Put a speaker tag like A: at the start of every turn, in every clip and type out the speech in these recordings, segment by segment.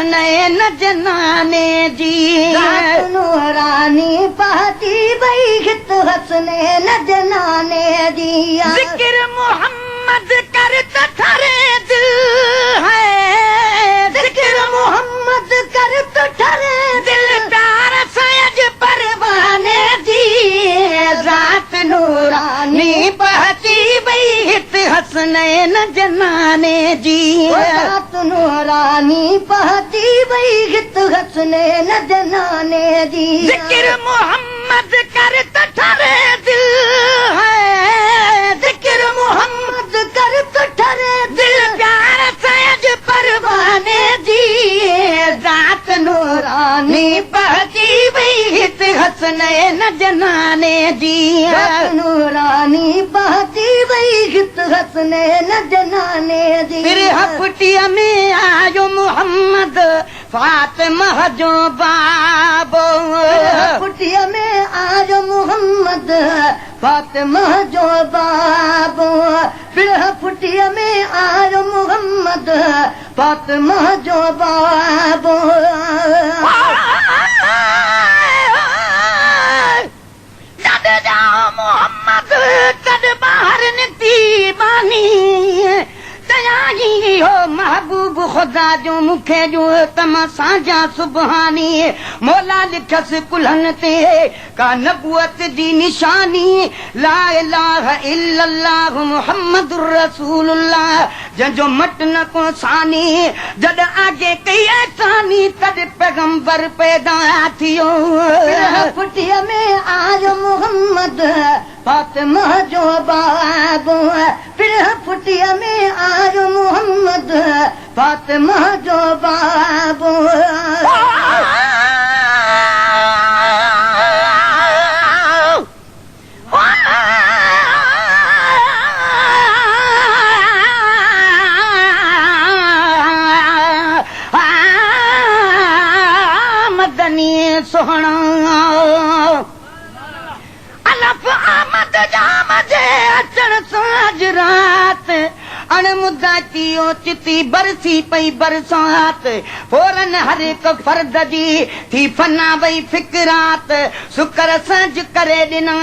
A: हसनैन जनाने जी
B: नूरानी पहती बई हित हसनैन जनाने जी
A: जिक्र मोहम्मद करत ठरे दिल है जिक्र
B: मोहम्मद करत ठरे
A: दिल प्यार सयज परवाने जी
B: रात नूरानी
A: बहती बई हित हसनैन जनाने जी
B: रात नूरानी पहती बई हित हसनैन जनाने जी
A: जिक्र मोहम्मद करत ठरे दिल है जिक्र मोहम्मद
B: करत ठरे
A: दिल प्यार सयज परवाने जी रात नूरानी बहती बई हित हसनैन जनाने जी
B: नूरानी बहती बई हित हसनैन जनाने जी
A: फिर हफ्तिया में आयो मोहम्मद फातिमा जो बाबो
B: पुटिया में आज मोहम्मद फातिमा जो बाबो फिर पुटिया में आज मोहम्मद फातिमा जो बाबो
A: जद जाओ मोहम्मद तद बाहर निकती बानी तयाही हो महबूब खुदा जो मुखे जो तम साजा सुबहानी मौला लिखस कुल्हन ते का नबुअत दी निशानी ला इलाहा इल्लल्लाह मुहम्मदुर रसूलुल्लाह जंजो मट न को सानी जद आगे कई ऐसानी तद पैगंबर पैदा थियो
B: पुटिया में आज मोहम्मद फातिमा जो बाबो फिर पुटिया में आज मोहम्मद फातिमा जो बाबो
A: मदनी सोहना अलफ आमद जाम जे अचण साज रात अणमुदा की ओचिती बरसी पई बरसात फौरन हर एक फर्द जी थी फना वई फिक्रात शुक्र सज करे ॾिना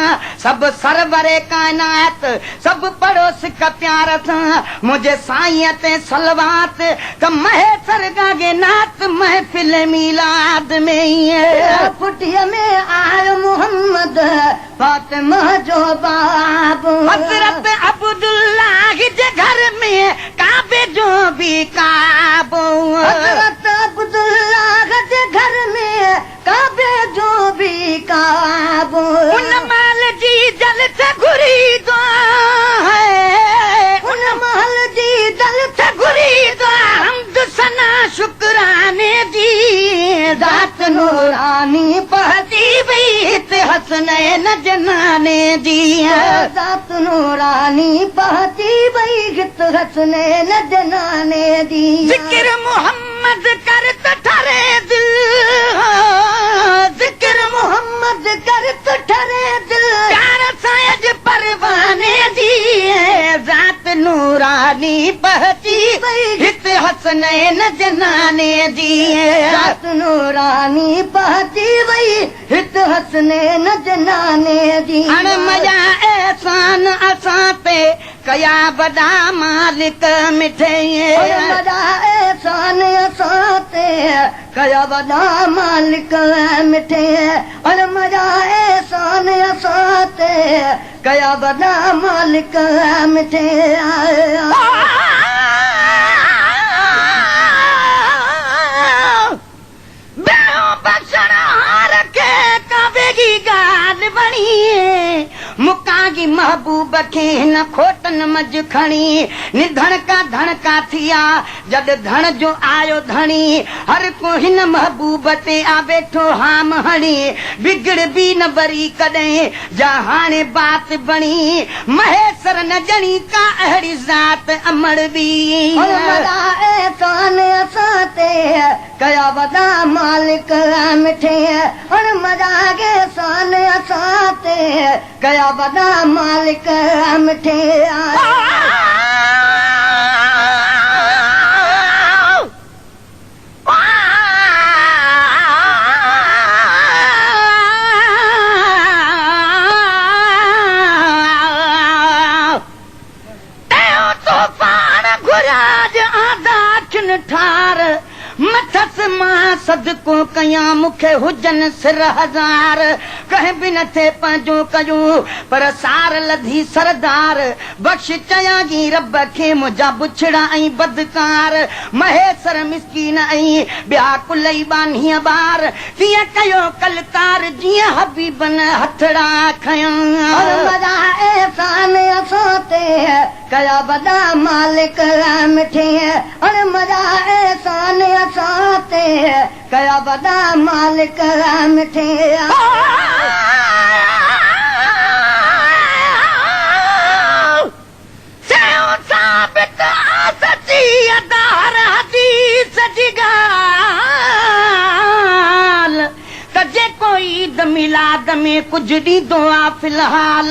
A: सभु सरवरे कायनात सभु पड़ोस का प्यार सां मुझे साईं ते सलवात क महे सरगागे नात महफिल मीलाद में
B: पुटिया में आयो मोहम्मद फातिमा जो बाबो
A: हजरत अब्दुल्लाह जे घर में काबे जो भी काबो
B: हजरत अब्दुल्लाह के घर में काबे जो भी काबो
A: उन माल जी जल से घुरी दो है
B: उन महल जी दल
A: से घुरी दो हमद सना शुक्राने दी
B: दात नूरानी
A: पहती बई हित हसनैन जनाने दी
B: दात नूरानी पहती बई हित हसनैन जनाने दी
A: जिक्र मोहम्मद करत ठरे दिल जिक्र
B: मोहम्मद करत ठरे दिल
A: प्यार सायज परवाने दी जात नूरानी बहती हित हसनैन जनाने दी
B: दात नूरानी पहती बई हित हसनैन जनाने दी
A: अण मजा एहसान असां पे कया वॾा मालिक मिठे
B: मजा एहसान असां ते कया वॾा मालिक मिठे और मजा एहसान असां ते कया वॾा मालिक मिठे
A: बसण हार के काबे की ॻाल्हि बणी मुकागी महबूब खे हिन खोटन मज खणी निधन का धन का थिया जद धन जो आयो धणी हर को हिन महबूब ते आ बैठो हाम हणी बिगड़ भी न बरी कॾहिं जहाने बात बणी महेसर न जणी का अहिड़ी ज़ात अमर बि
B: एहसान असां ते कया वॾा मालिक मिठे और मजा के सान असां ते कया वॾा मालिक मिठे
A: सदको कयां मूंखे हुजन सिर हजार कंहिं बि नथे पंहिंजो कयूं पर सार लधी सरदार बख़्श चयां रब खे मुंहिंजा बुछड़ा ऐं बदकार महेसर मिसकीन ऐं ॿिया कुलई बानीअ ॿार तीअं कयो कलकार जीअं हबीबन हथड़ा खयां
B: मदा एहसान असां ते कया वॾा मालिक मिठे और मदा एहसान असां ते कया वॾा मालिक मिठे
A: ईद मिलाद में कुछ ॾींदो आहे फिलहाल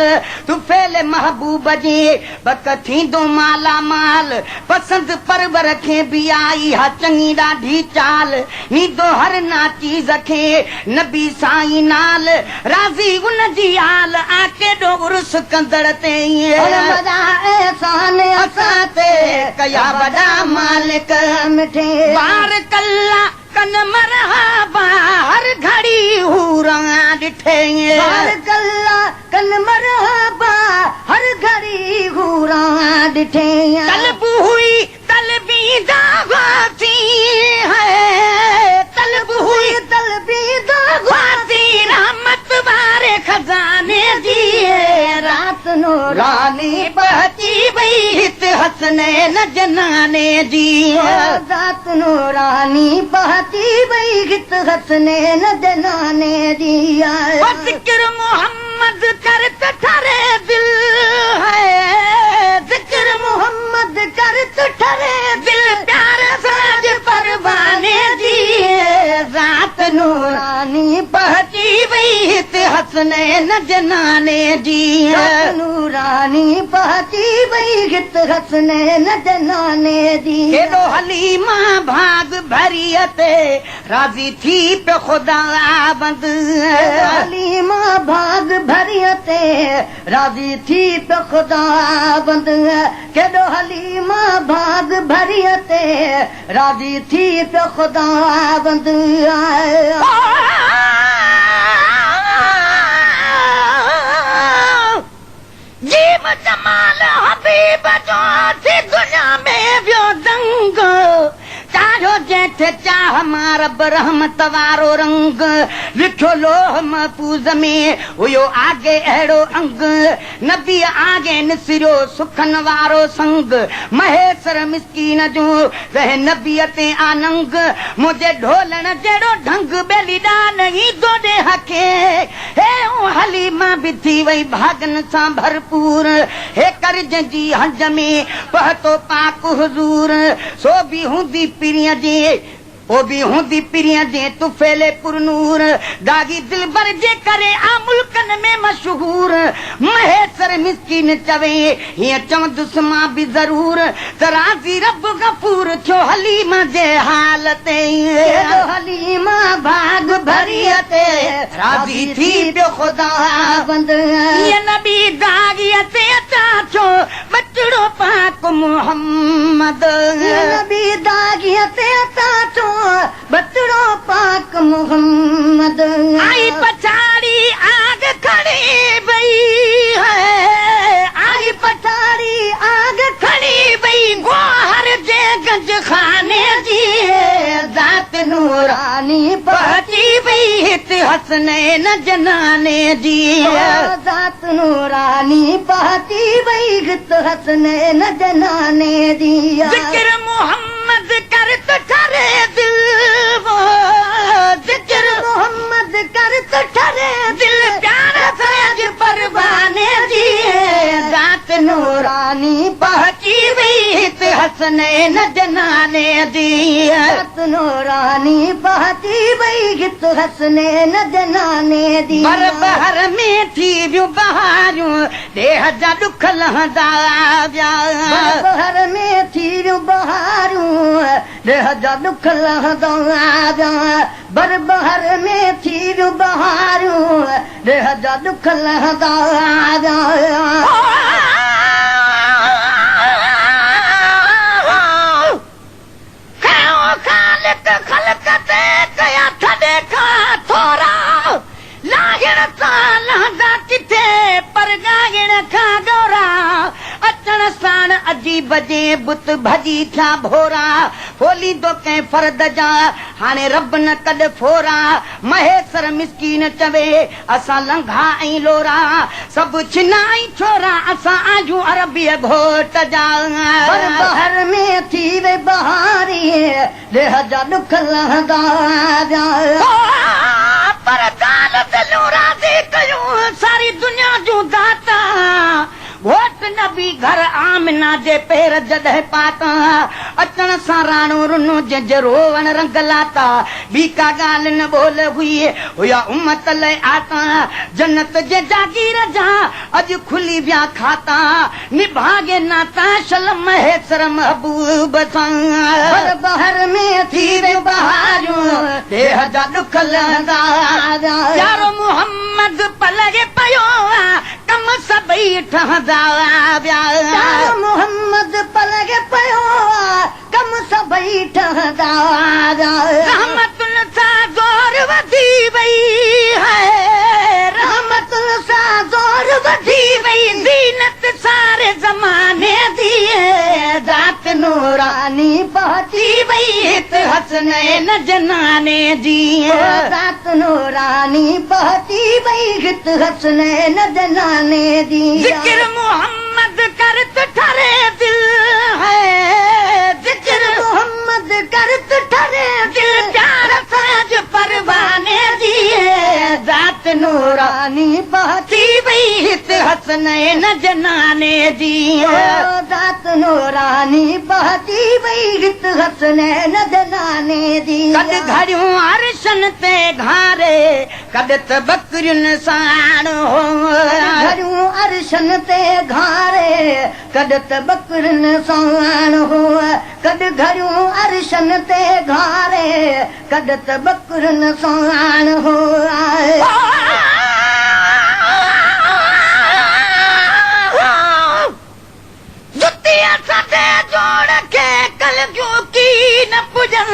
A: तू फेल महबूब जे बक थींदो माला माल पसंदि परवर खे बि आई हा चङी ॾाढी चाल नींदो हर ना चीज़ खे नबी साईं नाल राज़ी उन जी हाल आ केॾो उर्स कंदड़ ते
B: एहसान असां ते
A: कया वॾा मालिक
B: मिठे
A: बार कल्ला कन मरहबा हर घड़ी हूरा ॾिठे
B: बार कल्ला कन मरहबा हर घड़ी हूरा ॾिठे
A: तलब हुई तलबी दावाती है तलब हुई
B: तलबी दावाती
A: रहमत वारे खजाने जी
B: रात नो
A: रानी बहती वई हित हसनैन जनाने जी
B: रात नो रानी बहती वई हित हसनैन जनाने जी
A: जिक्र मोहम्मद कर ठरे दिल है जिक्र मोहम्मद कर ठरे दिल प्यार साज परवाने जी रात नूरानी बहती वई हित हसनैन जनाने जी
B: नूरानी बहती वई हित हसनैन जनाने जी
A: केॾो हलीमा भाग भरियते राज़ी थी पे खुदा बंद
B: हलीमा भाग भरियते राज़ी थी पे खुदा बंद केॾो हलीमा भाग भरियते राज़ी थी पे खुदा बंद
A: जीव जमाल हबीब जो थी दुनिया में वियो दंग चाहो जेठ चाह मार रहमत वारो रंग लिखो लोह महफूज़ में हुयो आगे अहिड़ो अंग नबी आगे निसिरियो सुखन वारो संग महेसर मिसकीन जो वह नबीअ ते आनंग मुंहिंजे ढोलण जहिड़ो ढंग बेली ॾान ईंदो ॾे हके हे हलीमा बि थी वई भागन सां भरपूर हे कर्ज जी हज में पहतो पाक हुजूर सो बि हूंदी पिरीअ जे ओ बि हूंदी पिरीअ जे तू फेले पुरनूर दागी दिल भर जे करे आ मुल्कन में मशहूर महेसर मिसकीन चवे हीअं चवंदुसि मां बि ज़रूर त राज़ी रब गफूर थियो हलीमा जे हाल ते
B: हलीमा भाग भरियते
A: राज़ी थी पियो ख़ुदा
B: बंद
A: हीअं नबी दागीअ ते अचा छो बचड़ो पाक मुहम्मद
B: नबी दागीअ ते अचा छो बचड़ो पाक मुहम्मद
A: आई पछाड़ी आग खड़ी वई है आई पछाड़ी आग खड़ी वई गोहर जे गंज खाने जी ज़ात नूरानी बहती वई हित हसनैन जनाने जी
B: ज़ात नूरानी बहती वई हित हसनैन जनाने जी
A: जिक्र मोहम्मद कर तो ठरे दिल जिक्र मोहम्मद कर तो ठरे दिल प्यार साज परवाने जी ज़ात नूरानी बहती वई हित हसनैन जनाने जी
B: ज़ात नूरानी बहती वई हित हसनैन जनाने जी
A: पर बहर में थी वियूं बहारियूं देह जा दुख लहंदा विया
B: बहर में थी वियूं बहारियूं देह जा दुख लहंदा विया बर बहर में थी वियूं बहारियूं देह जा दुख लहंदा विया
A: खल्क ते कया थॾे खां थोरा लागिण सां लहंदा किथे पर ॻाइण खां गौरा अचण साण अजीब जे बुत भॼी थिया भोरा फोली दो कंहिं फर्द जा हाणे रब न कॾ फोरा महेसर मिसकीन चवे असां लंघा ऐं लोरा सभु छिनाई छोरा असां आजूं अरबीअ घोट जा
B: बहर में थी वे बहारी देह जा दुख लहंदा
A: पर दाल दिलूं राज़ी कयूं सारी दुनिया जूं दाता वोट नबी घर आमिना जे पेर जॾहिं पाता अचण सां राणो रुनो जे रोवण रंग लाता ॿी का ॻाल्हि न ॿोल हुई हुया उम्मत लाइ आता जन्नत जे जागीर जा अॼु खुली विया खाता निभागे नाता शल महेसर महबूब सां
B: बहर में थी वे बहारियूं देह जा दुख लहंदा
A: यारो मोहम्मद पलगे पियो कम सभई ठहंदा
B: मोहम्मद पलगे पियो कम सभई ठहंदा
A: रहमतुल सां ज़ोर वधी वई है
B: रहमतुल सां ज़ोर वधी
A: वई ज़ीनत सारे ज़माने दी ज़ात नूरानी पहुची वई हित हसनैन जनाने जी
B: ज़ात नूरानी पहुची वई हित हसनैन जनाने जी
A: ज़िक्र मोहम्मद करत ठरे दिल है ज़िक्र
B: मोहम्मद करत ठरे
A: दिल प्यार साज परवाने जी ज़ात नूरानी पहुची वई हित हसनैन जनाने जी
B: ज़ात नूरानी पहुची वई हित हसनैन जनाने जी
A: कद घड़ियूं अर्शन ते घारे कद त बकरियुनि साण हो
B: घड़ियूं अर्शन ते घारे कद त बकरियुनि साण हो कद घड़ियूं अर्शन ते घारे कद त बकरियुनि साण हो
A: जुतिया सटे जोड़ के कल जो की न पुजन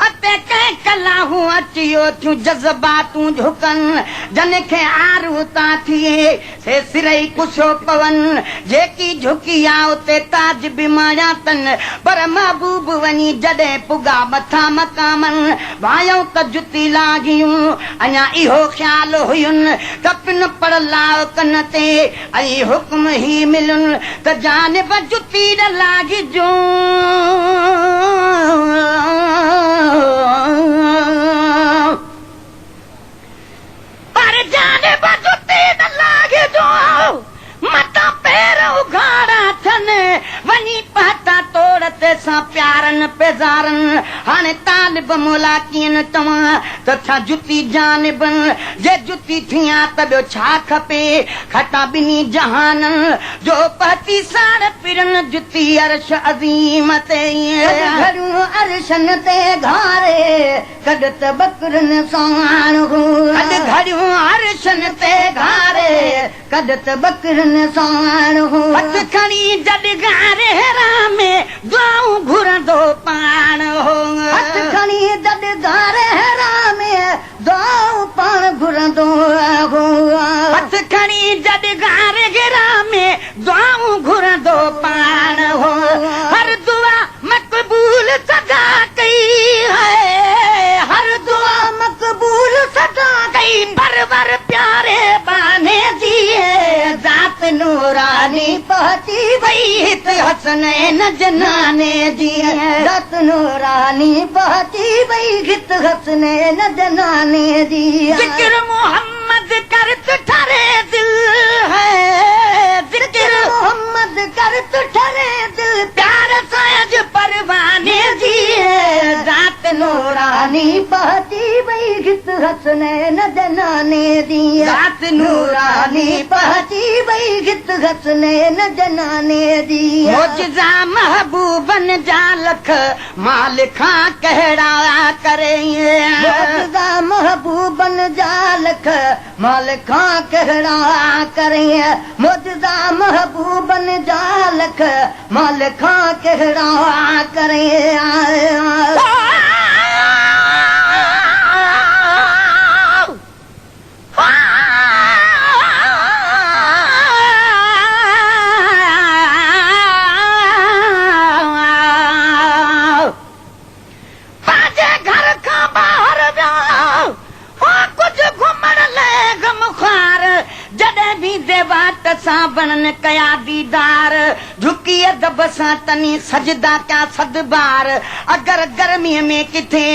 A: अते कंहिं कलाहूं अचियो थियूं जज़्बातूं झुकन जन खे आरूता थिए से सिरई कुछो पवन जेकी झुकी आ उते ताज बिमारिया तन पर महबूब वञी जॾहिं पुगा मथा मकामन वायूं त जुती लागियूं अञा इहो ख़्याल हुयुनि त पिन पर लाओ कन ते ऐं हुक्म ही मिलुनि त जानिब जुती न लागिजो पर जाने बजुती न लागे जो मता पैर उघाड़ा थने वनी पता तोड़ते सा प्यारन पेजारन हाने तालिब मुलाकीन तवा तथा जुती जानबन जे जुती थिया तबो छा खपे खटा बिनी जहानन जो पति साड़ पिरन जुती अर्श अजीम ते
B: घड़ियूं अर्शन ते घारे कद त बकरन साण हो
A: कद घड़ियूं अर्शन ते घारे
B: कद त बकरन साण हो
A: हथ खणी जॾ घारे में दुआऊं घुरंदो पाण हो
B: हथ खणी जॾ घारे में दुआऊं पाण घुरंदो हो
A: हथ खणी जॾ घारे में दुआऊं घुरंदो पाण हो हर दुआ मक़बूल सदा कई है हर दुआ
B: मक़बूल सदा
A: कई परवर प्यारे बाने जी ज़ात नूरानी
B: पहुची
A: वई हित हसनैन जनाने जी
B: ज़ात नूरानी पहुची वई हित हसनैन जनाने जी
A: ज़िक्र मोहम्मद करत ठरे दिल है ज़िक्र
B: मोहम्मद करत ठरे दिल
A: प्यार साज परवाने जी ज़ात
B: नूरानी पहुची वई हित हसनैन जनाने जी
A: ज़ात
B: नूरानी पहुची वई हित हसनैन जनाने जी
A: मोजज़ा महबूबन जा लख मालिका कहिड़ा करे
B: मोजज़ा महबूबन जा लख मालिका कहिड़ा करे मोजज़ा महबूबन जा लख मालिका कहिड़ा करे
A: वाट सां बनन कया दीदार झुकी दब सां तनी सजदा क्या सदबार अगर गर्मीअ में किथे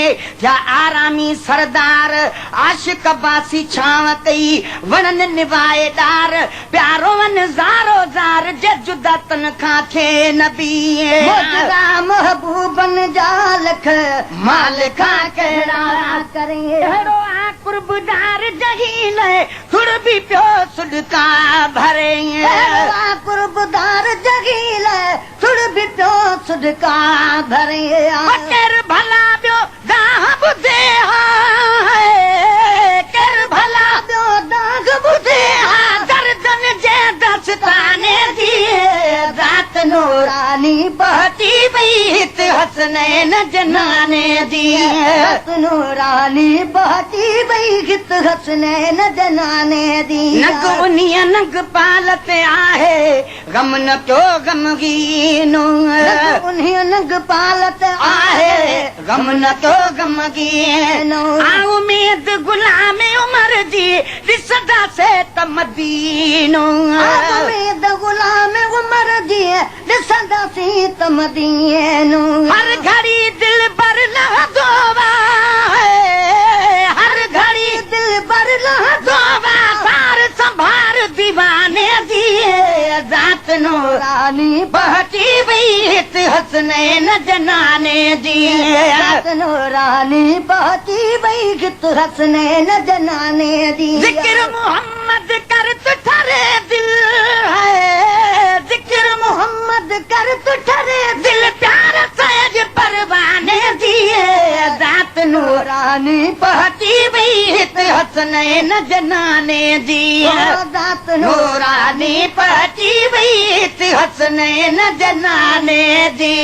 A: या आरामी सरदार आशिक बासी छाव कई वणन निभाए डार प्यारो वन ज़ारो ज़ार जे जुदा तन खां थे नबी
B: मोजरा महबूबन जा लख मालिका कहिड़ा करे
A: अहिड़ो आ कुर्बदार जहील थुड़ बि पियो सुडका भरे
B: कुर्बदार जगील थुड़ बि पियो सुडका भरे
A: केर भला ॿियो दाह ॿुधे केर भला
B: ॿियो दाग ॿुधे
A: दर्दन जे दस्ताने जी रात
B: नूरानी
A: बहती पई हित हसनैन जनाने जी
B: नूरानी बहती वई हित हसनैन जनाने दी
A: नग उन्हीअ नग पालत आहे गम न पियो गमगीनो
B: उन्हीअ नग पालत
A: आहे गम न पियो गमगीनो आ उम्मीद गुलाम उमर जी ॾिसंदासे त मदीनो
B: उम्मीद गुलाम उमर जी ॾिसंदासीं त मदीनो
A: हर घड़ी दिल पर लहंदो हर घड़ी
B: दिल पर लहंदो
A: सार संभार दीवाने जी ज़ात नूरानी बहती वई हित हसनैन जनाने जी
B: नूरानी बहती वई हित हसनैन जनाने दी
A: ज़िक्र मोहम्मद कर तू ठरे दिल है ज़िक्र
B: मोहम्मद कर तू ठरे
A: दिल प्यार सज परवाने जी ज़ात नूरानी बहती वई हित हसनैन जनाने जी
B: ज़ात
A: नूरानी बहती वई हित हसनैन जनाने जी